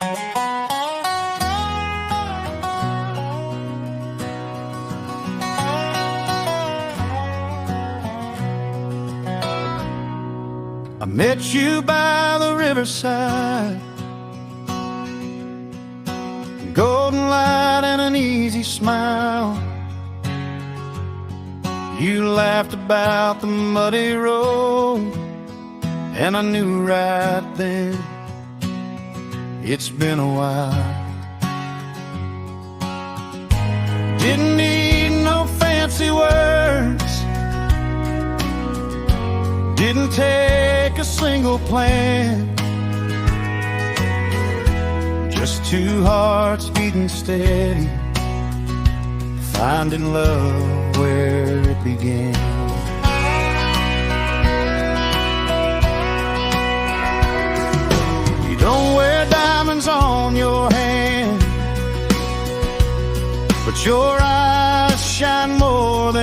I met you by the riverside, golden light and an easy smile. You laughed about the muddy road, and I knew right then it's been a while. Didn't need no fancy words, didn't take a single plan, just two hearts beating steady, finding love where it began. You don't wear diamonds on your hand, but your eyes shine more than